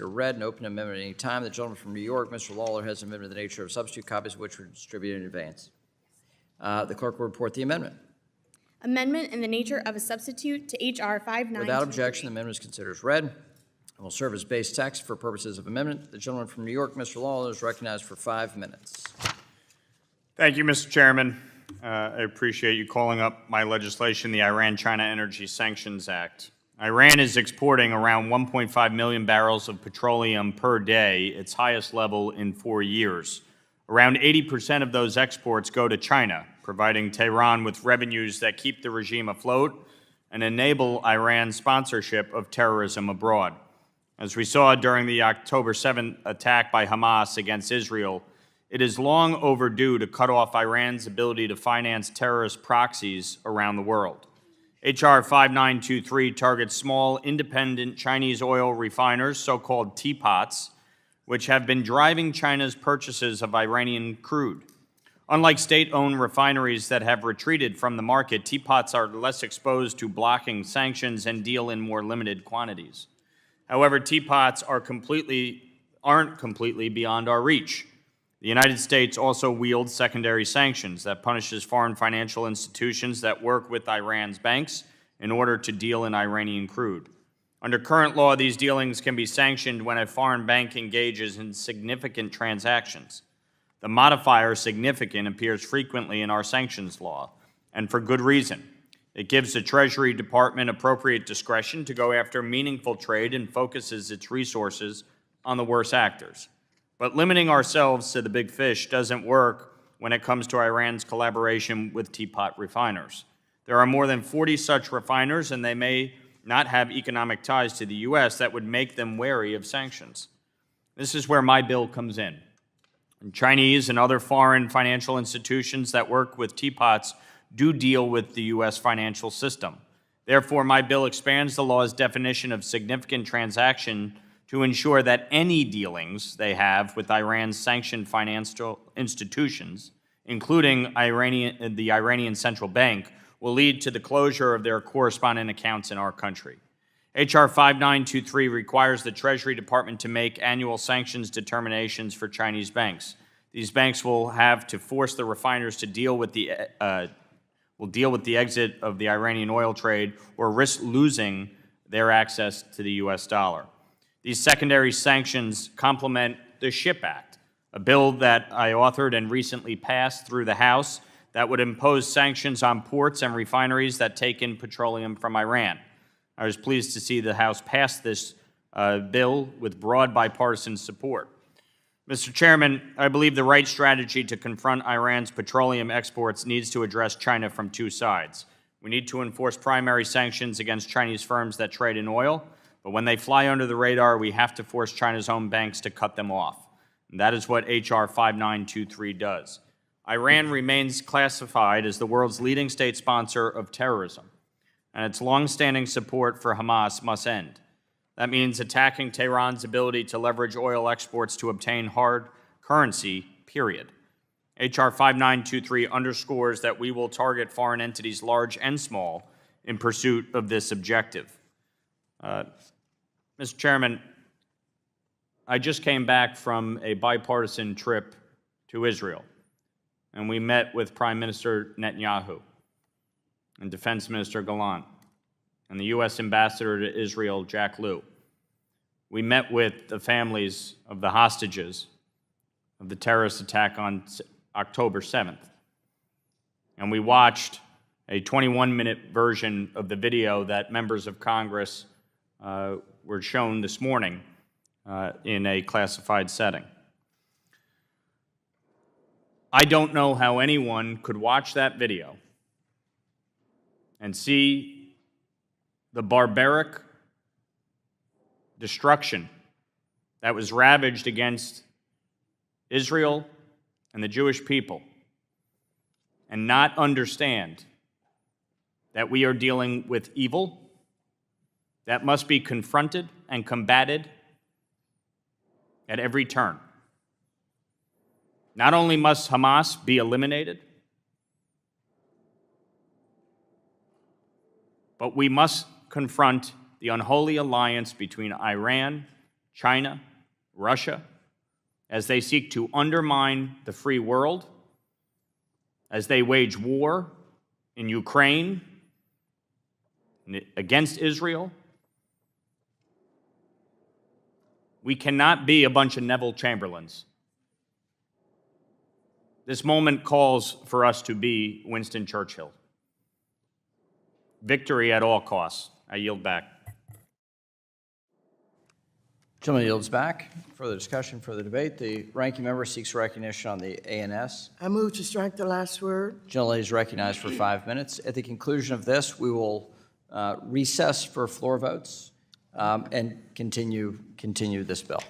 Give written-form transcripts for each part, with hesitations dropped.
read and open amendment at any time. The gentleman from New York, Mr. Lawler, has an amendment of the nature of substitute, copies of which were distributed in advance. The clerk will report the amendment. Amendment in the nature of a substitute to H.R. 5923. Without objection, the amendment is considered as read and will serve as base text for purposes of amendment. The gentleman from New York, Mr. Lawler, is recognized for 5 minutes. Thank you, Mr. Chairman. I appreciate you calling up my legislation, the Iran-China Energy Sanctions Act. Iran is exporting around 1.5 million barrels of petroleum per day, its highest level in 4 years. Around 80% of those exports go to China, providing Tehran with revenues that keep the regime afloat and enable Iran's sponsorship of terrorism abroad. As we saw during the October 7th attack by Hamas against Israel, it is long overdue to cut off Iran's ability to finance terrorist proxies around the world. H.R. 5923 targets small, independent Chinese oil refiners, so-called teapots, which have been driving China's purchases of Iranian crude. Unlike state-owned refineries that have retreated from the market, teapots are less exposed to blocking sanctions and deal in more limited quantities. However, teapots aren't completely beyond our reach. The United States also wields secondary sanctions that punishes foreign financial institutions that work with Iran's banks in order to deal in Iranian crude. Under current law, these dealings can be sanctioned when a foreign bank engages in significant transactions. The modifier significant appears frequently in our sanctions law, and for good reason. It gives the Treasury Department appropriate discretion to go after meaningful trade and focuses its resources on the worst actors. But limiting ourselves to the big fish doesn't work when it comes to Iran's collaboration with teapot refiners. There are more than 40 such refiners, and they may not have economic ties to the U.S. that would make them wary of sanctions. This is where my bill comes in. And Chinese and other foreign financial institutions that work with teapots do deal with the U.S. financial system. Therefore, my bill expands the law's definition of significant transaction to ensure that any dealings they have with Iran's sanctioned financial institutions, including the Iranian Central Bank, will lead to the closure of their correspondent accounts in our country. H.R. 5923 requires the Treasury Department to make annual sanctions determinations for Chinese banks. These banks will have to force the refiners to deal with the exit of the Iranian oil trade or risk losing their access to the U.S. dollar. These secondary sanctions complement the SHIP Act, a bill that I authored and recently passed through the House that would impose sanctions on ports and refineries that take in petroleum from Iran. I was pleased to see the House pass this bill with broad bipartisan support. Mr. Chairman, I believe the right strategy to confront Iran's petroleum exports needs to address China from two sides. We need to enforce primary sanctions against Chinese firms that trade in oil, but when they fly under the radar, we have to force China's own banks to cut them off. And that is what H.R. 5923 does. Iran remains classified as the world's leading state sponsor of terrorism, and its longstanding support for Hamas must end. That means attacking Tehran's ability to leverage oil exports to obtain hard currency, period. H.R. 5923 underscores that we will target foreign entities, large and small, in pursuit of this objective. Mr. Chairman, I just came back from a bipartisan trip to Israel, and we met with Prime Minister Netanyahu and Defense Minister Gallant and the U.S. Ambassador to Israel, Jack Lew. We met with the families of the hostages of the terrorist attack on October 7th, and we watched a 21-minute version of the video that members of Congress were shown this morning in a classified setting. I don't know how anyone could watch that video and see the barbaric destruction that was ravaged against Israel and the Jewish people and not understand that we are dealing with evil that must be confronted and combated at every turn. Not only must Hamas be eliminated, but we must confront the unholy alliance between Iran, China, Russia, as they seek to undermine the free world, as they wage war in Ukraine against Israel. We cannot be a bunch of Neville Chamberlains. This moment calls for us to be Winston Churchill. Victory at all costs. I yield back. Gentleman yields back. Further discussion, further debate. The ranking member seeks recognition on the ANS. I move to strike the last word. Gentlelady is recognized for 5 minutes. At the conclusion of this, we will recess for floor votes and continue this bill.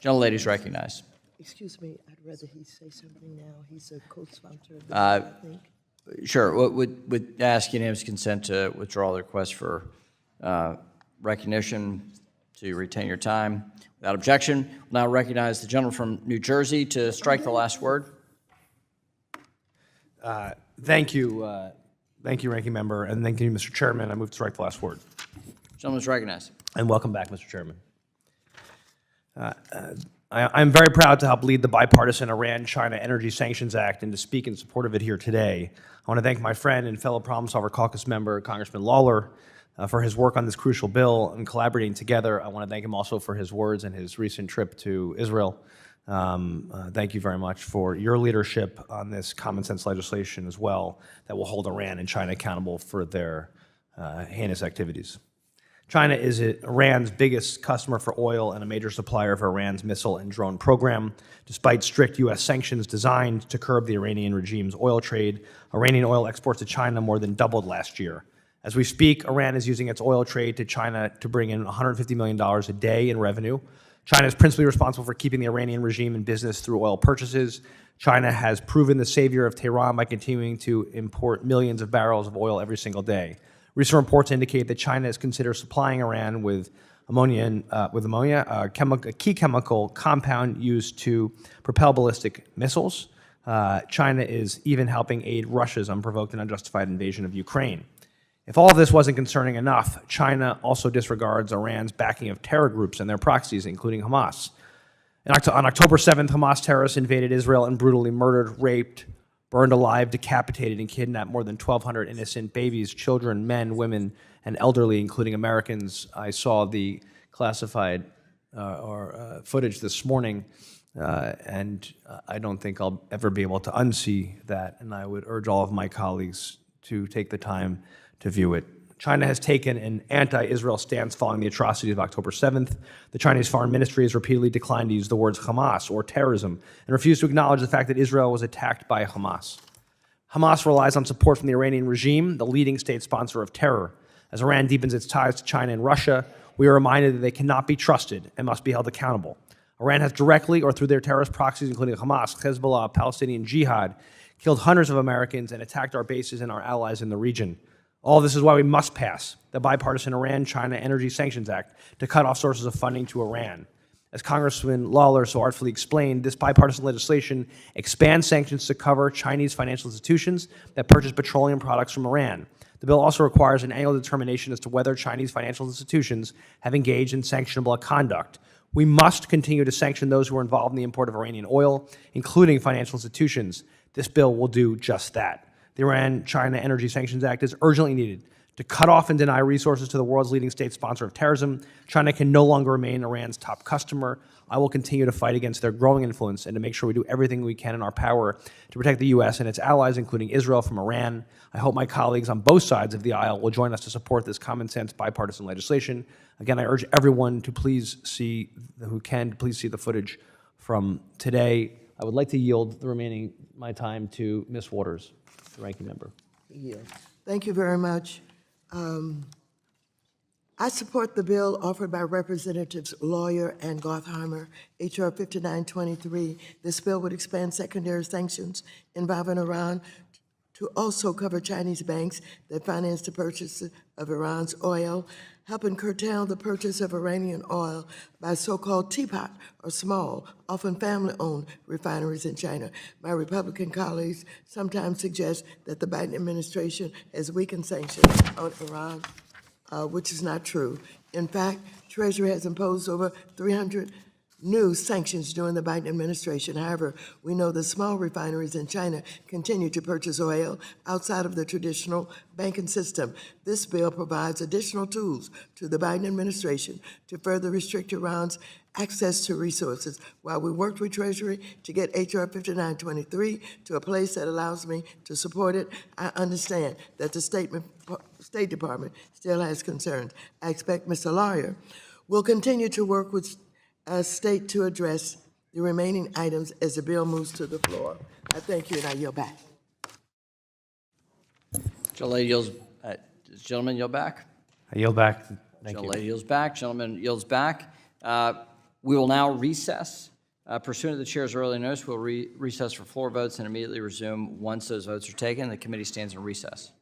Gentlelady is recognized. Excuse me, I'd rather he say something now. He's a co-sponsor of the bill, I think. Sure. Would ask unanimous consent to withdraw the request for recognition to retain your time. Without objection, we'll now recognize the gentleman from New Jersey to strike the last word. Thank you, Ranking Member, and thank you, Mr. Chairman. I move to strike the last word. Gentleman is recognized. And welcome back, Mr. Chairman. I'm very proud to help lead the Bipartisan Iran-China Energy Sanctions Act and to speak in support of it here today. I want to thank my friend and fellow Problem Solver Caucus member, Congressman Lawler, for his work on this crucial bill and collaborating together. I want to thank him also for his words and his recent trip to Israel. Thank you very much for your leadership on this common sense legislation as well that will hold Iran and China accountable for their heinous activities. China is Iran's biggest customer for oil and a major supplier of Iran's missile and drone program. Despite strict U.S. sanctions designed to curb the Iranian regime's oil trade, Iranian oil exports to China more than doubled last year. As we speak, Iran is using its oil trade to China to bring in $150 million a day in revenue. China is principally responsible for keeping the Iranian regime in business through oil purchases. China has proven the savior of Tehran by continuing to import millions of barrels of oil every single day. Recent reports indicate that China is considered supplying Iran with ammonia, a key chemical compound used to propel ballistic missiles. China is even helping aid Russia's unprovoked and unjustified invasion of Ukraine. If all of this wasn't concerning enough, China also disregards Iran's backing of terror groups and their proxies, including Hamas. On October 7th, Hamas terrorists invaded Israel and brutally murdered, raped, burned alive, decapitated, and kidnapped more than 1,200 innocent babies, children, men, women, and elderly, including Americans. I saw the classified footage this morning, and I don't think I'll ever be able to unsee that, and I would urge all of my colleagues to take the time to view it. China has taken an anti-Israel stance following the atrocities of October 7th. The Chinese Foreign Ministry has repeatedly declined to use the words Hamas or terrorism and refused to acknowledge the fact that Israel was attacked by Hamas. Hamas relies on support from the Iranian regime, the leading state sponsor of terror. As Iran deepens its ties to China and Russia, we are reminded that they cannot be trusted and must be held accountable. Iran has directly or through their terrorist proxies, including Hamas, Hezbollah, Palestinian Jihad, killed hundreds of Americans and attacked our bases and our allies in the region. All this is why we must pass the Bipartisan Iran-China Energy Sanctions Act to cut off sources of funding to Iran. As Congressman Lawler so artfully explained, this bipartisan legislation expands sanctions to cover Chinese financial institutions that purchase petroleum products from Iran. The bill also requires an annual determination as to whether Chinese financial institutions have engaged in sanctionable conduct. We must continue to sanction those who are involved in the import of Iranian oil, including financial institutions. This bill will do just that. The Iran-China Energy Sanctions Act is urgently needed to cut off and deny resources to the world's leading state sponsor of terrorism. China can no longer remain Iran's top customer. I will continue to fight against their growing influence and to make sure we do everything we can in our power to protect the U.S. and its allies, including Israel, from Iran. I hope my colleagues on both sides of the aisle will join us to support this common-sense bipartisan legislation. Again, I urge everyone to please see the footage from today. I would like to yield the remaining my time to Ms. Waters, the ranking member. Yeah. Thank you very much. I support the bill offered by Representatives Lawler and Gottheimer, H.R. 5923. This bill would expand secondary sanctions involving Iran to also cover Chinese banks that finance the purchase of Iran's oil, helping curtail the purchase of Iranian oil by so-called teapot or small, often family-owned refineries in China. My Republican colleagues sometimes suggest that the Biden administration has weakened sanctions on Iran, which is not true. In fact, Treasury has imposed over 300 new sanctions during the Biden administration. However, we know that small refineries in China continue to purchase oil outside of the traditional banking system. This bill provides additional tools to the Biden administration to further restrict Iran's access to resources. While we worked with Treasury to get H.R. 5923 to a place that allows me to support it, I understand that the State Department still has concerns. I expect Mr. Lawler will continue to work with State to address the remaining items as the bill moves to the floor. I thank you, and I yield back. Gentleman yield back. I yield back. Thank you. Gentlelady yields back. Gentleman yields back. We will now recess. Pursuant to the chair's early notice, we'll recess for floor votes and immediately resume once those votes are taken. The committee stands in recess.